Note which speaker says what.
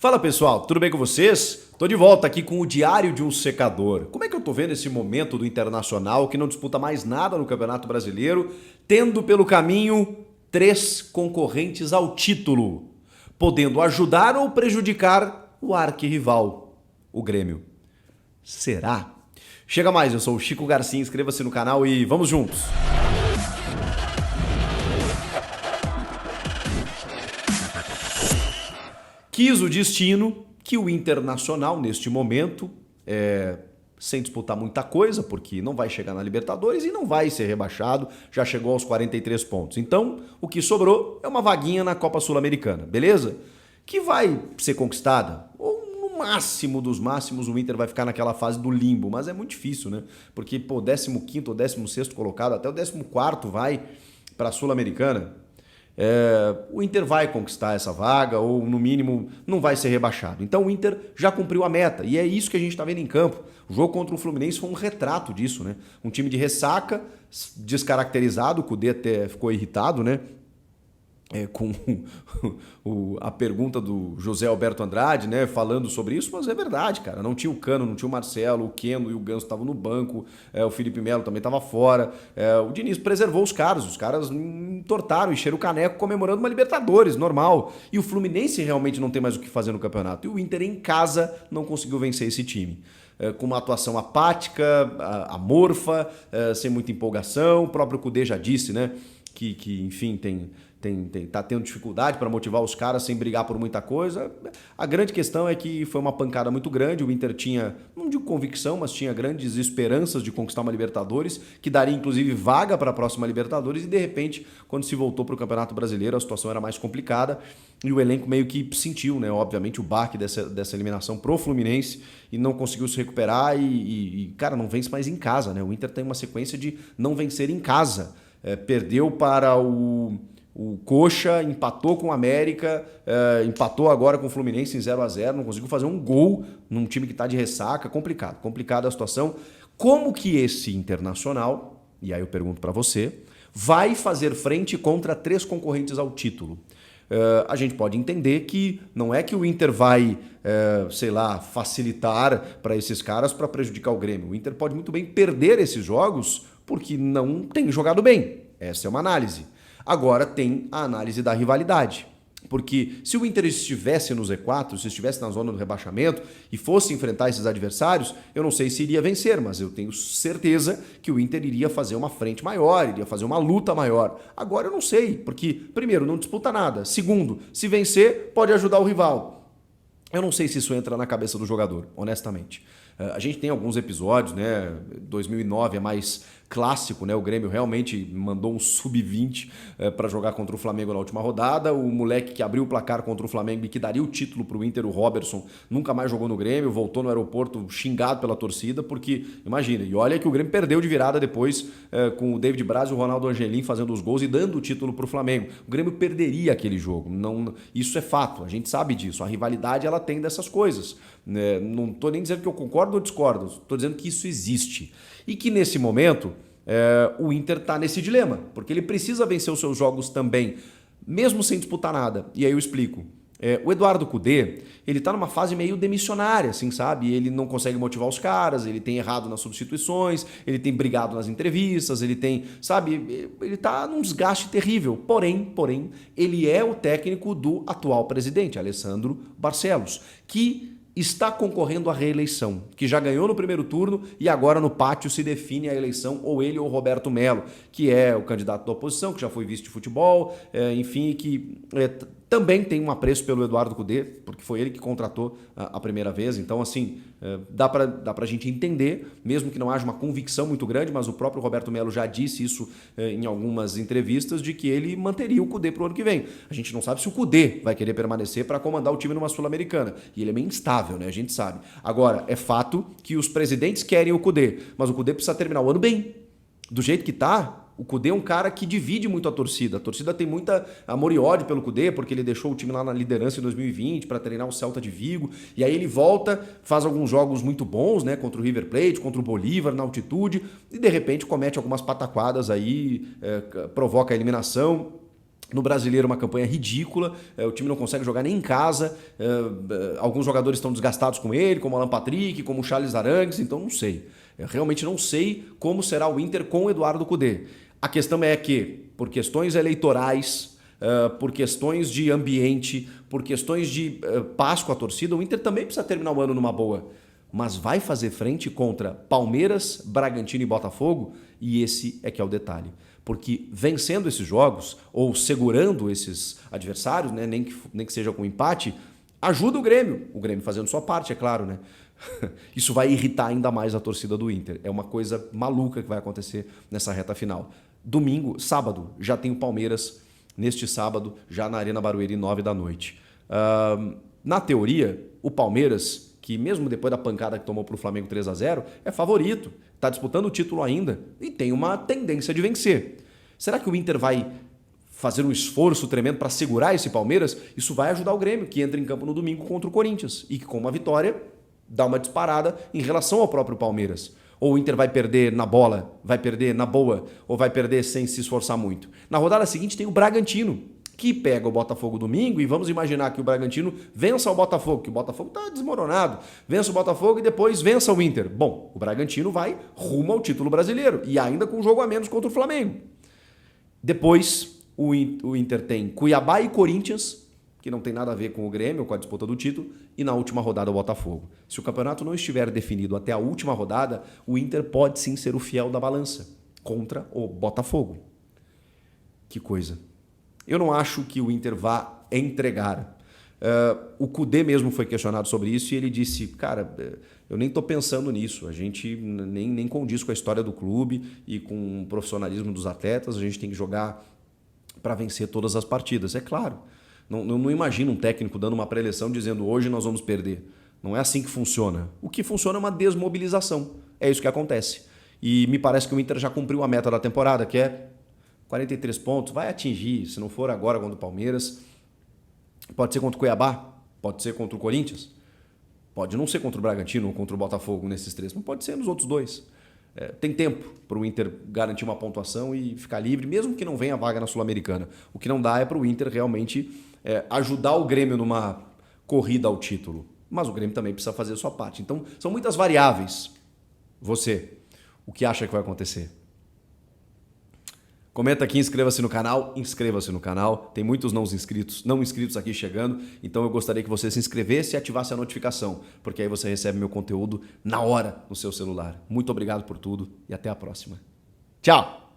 Speaker 1: Fala pessoal, tudo bem com vocês? Tô de volta aqui com o Diário de um Secador. Como é que eu tô vendo esse momento do Internacional que não disputa mais nada no Campeonato Brasileiro, tendo pelo caminho 3 concorrentes ao título, podendo ajudar ou prejudicar o arquirrival, o Grêmio? Será? Chega mais, eu sou o Chico Garcia, inscreva-se no canal e vamos juntos! Quis o destino que o Internacional, neste momento, sem disputar muita coisa, porque não vai chegar na Libertadores e não vai ser rebaixado, já chegou aos 43 pontos. Então, o que sobrou é uma vaguinha na Copa Sul-Americana, beleza? Que vai ser conquistada, ou no máximo dos máximos o Inter vai ficar naquela fase do limbo, mas é muito difícil, né? Porque, pô, 15º ou 16º colocado, até o 14º vai para a Sul-Americana. O Inter vai conquistar essa vaga ou, no mínimo, não vai ser rebaixado. Então o Inter já cumpriu a meta e é isso que a gente está vendo em campo. O jogo contra o Fluminense foi um retrato disso, né? Um time de ressaca, descaracterizado, o Kudê até ficou irritado, né? Com a pergunta do José Alberto Andrade, né, falando sobre isso, mas é verdade, cara. Não tinha o Cano, não tinha o Marcelo, o Keno e o Ganso estavam no banco, o Felipe Melo também estava fora. O Diniz preservou os caras entortaram, encheram o caneco comemorando uma Libertadores, normal. E o Fluminense realmente não tem mais o que fazer no campeonato. E o Inter em casa não conseguiu vencer esse time. Com uma atuação apática, amorfa, sem muita empolgação. O próprio Kudê já disse, né, que enfim, tá tendo dificuldade para motivar os caras sem brigar por muita coisa. A grande questão é que foi uma pancada muito grande. O Inter tinha, não digo convicção, mas tinha grandes esperanças de conquistar uma Libertadores, que daria inclusive vaga para a próxima Libertadores, e de repente, quando se voltou para o Campeonato Brasileiro, a situação era mais complicada e o elenco meio que sentiu, né, obviamente, o baque dessa eliminação pro Fluminense e não conseguiu se recuperar e, cara, não vence mais em casa, né? O Inter tem uma sequência de não vencer em casa. Perdeu para o Coxa, empatou com o América, empatou agora com o Fluminense em 0-0, não conseguiu fazer um gol num time que está de ressaca, complicada a situação. Como que esse Internacional, e aí eu pergunto para você, vai fazer frente contra 3 concorrentes ao título? A gente pode entender que não é que o Inter vai, sei lá, facilitar para esses caras para prejudicar o Grêmio. O Inter pode muito bem perder esses jogos porque não tem jogado bem. Essa é uma análise. Agora tem a análise da rivalidade. Porque se o Inter estivesse no Z4, se estivesse na zona do rebaixamento e fosse enfrentar esses adversários, eu não sei se iria vencer, mas eu tenho certeza que o Inter iria fazer uma frente maior, iria fazer uma luta maior. Agora eu não sei, porque, primeiro, não disputa nada. Segundo, se vencer, pode ajudar o rival. Eu não sei se isso entra na cabeça do jogador, honestamente. A gente tem alguns episódios, né? 2009 é mais clássico, né? O Grêmio realmente mandou um sub-20 para jogar contra o Flamengo na última rodada. O moleque que abriu o placar contra o Flamengo e que daria o título para o Inter, o Robertson, nunca mais jogou no Grêmio, voltou no aeroporto xingado pela torcida, porque, imagina, e olha que o Grêmio perdeu de virada depois com o David Braz e o Ronaldo Angelim fazendo os gols e dando o título para o Flamengo. O Grêmio perderia aquele jogo, não, isso é fato, a gente sabe disso. A rivalidade, ela tem dessas coisas. Não estou nem dizendo que eu concordo ou discordo, estou dizendo que isso existe. E que nesse momento o Inter está nesse dilema, porque ele precisa vencer os seus jogos também, mesmo sem disputar nada. E aí eu explico. O Eduardo Kudê, ele tá numa fase meio demissionária, assim, sabe? Ele não consegue motivar os caras, ele tem errado nas substituições, ele tem brigado nas entrevistas, ele tem, sabe? Ele tá num desgaste terrível. Porém, ele é o técnico do atual presidente, Alessandro Barcelos, que está concorrendo à reeleição, que já ganhou no primeiro turno e agora no pátio se define a eleição, ou ele ou Roberto Melo, que é o candidato da oposição, que já foi vice de futebol, enfim, que também tem um apreço pelo Eduardo Kudê, porque foi ele que contratou a primeira vez. Então, assim, dá pra gente entender, mesmo que não haja uma convicção muito grande, mas o próprio Roberto Melo já disse isso em algumas entrevistas, de que ele manteria o Kudê pro ano que vem. A gente não sabe se o Kudê vai querer permanecer para comandar o time numa Sul-Americana. E ele é meio instável, né? A gente sabe. Agora, é fato que os presidentes querem o Kudê, mas o Kudê precisa terminar o ano bem. Do jeito que tá, o Kudê é um cara que divide muito a torcida. A torcida tem muita amor e ódio pelo Kudê, porque ele deixou o time lá na liderança em 2020 para treinar o Celta de Vigo. E aí ele volta, faz alguns jogos muito bons, né? Contra o River Plate, contra o Bolívar, na altitude. E de repente comete algumas pataquadas aí, provoca a eliminação. No Brasileiro, uma campanha ridícula, o time não consegue jogar nem em casa, alguns jogadores estão desgastados com ele, como o Alan Patrick, como o Charles Arangues, então não sei. Eu realmente não sei como será o Inter com o Eduardo Cudê. A questão é que, por questões eleitorais, por questões de ambiente, por questões de paz com a torcida, o Inter também precisa terminar o ano numa boa. Mas vai fazer frente contra Palmeiras, Bragantino e Botafogo, e esse é que é o detalhe. Porque vencendo esses jogos, ou segurando esses adversários, né, nem que seja com empate, ajuda o Grêmio fazendo sua parte, é claro, né? Isso vai irritar ainda mais a torcida do Inter. É uma coisa maluca que vai acontecer nessa reta final. Domingo, sábado, já tem o Palmeiras, neste sábado, já na Arena Barueri, 9 da noite. Na teoria, o Palmeiras, que mesmo depois da pancada que tomou para o Flamengo 3-0, é favorito, está disputando o título ainda e tem uma tendência de vencer. Será que o Inter vai fazer um esforço tremendo para segurar esse Palmeiras? Isso vai ajudar o Grêmio, que entra em campo no domingo contra o Corinthians e que com uma vitória dá uma disparada em relação ao próprio Palmeiras. Ou o Inter vai perder na bola, vai perder na boa, ou vai perder sem se esforçar muito. Na rodada seguinte tem o Bragantino, que pega o Botafogo domingo, e vamos imaginar que o Bragantino vença o Botafogo, que o Botafogo está desmoronado, vença o Botafogo e depois vença o Inter. Bom, o Bragantino vai rumo ao título brasileiro, e ainda com um jogo a menos contra o Flamengo. Depois, o Inter tem Cuiabá e Corinthians, que não tem nada a ver com o Grêmio, com a disputa do título, e na última rodada o Botafogo. Se o campeonato não estiver definido até a última rodada, o Inter pode sim ser o fiel da balança contra o Botafogo. Que coisa. Eu não acho que o Inter vá entregar. O Cudê mesmo foi questionado sobre isso e ele disse, cara, eu nem estou pensando nisso, a gente nem condiz com a história do clube e com o profissionalismo dos atletas, a gente tem que jogar para vencer todas as partidas. É claro, não imagino um técnico dando uma pré-eleição dizendo hoje nós vamos perder. Não é assim que funciona. O que funciona é uma desmobilização. É isso que acontece. E me parece que o Inter já cumpriu a meta da temporada, que é 43 pontos, vai atingir, se não for agora contra o Palmeiras, pode ser contra o Cuiabá, pode ser contra o Corinthians, pode não ser contra o Bragantino ou contra o Botafogo nesses três, mas pode ser nos outros dois. Tem tempo para o Inter garantir uma pontuação e ficar livre, mesmo que não venha a vaga na Sul-Americana. O que não dá é para o Inter realmente ajudar o Grêmio numa corrida ao título. Mas o Grêmio também precisa fazer a sua parte. Então, são muitas variáveis. Você, o que acha que vai acontecer? Comenta aqui, inscreva-se no canal. Tem muitos não inscritos aqui chegando, então eu gostaria que você se inscrevesse e ativasse a notificação, porque aí você recebe meu conteúdo na hora no seu celular. Muito obrigado por tudo e até a próxima. Tchau!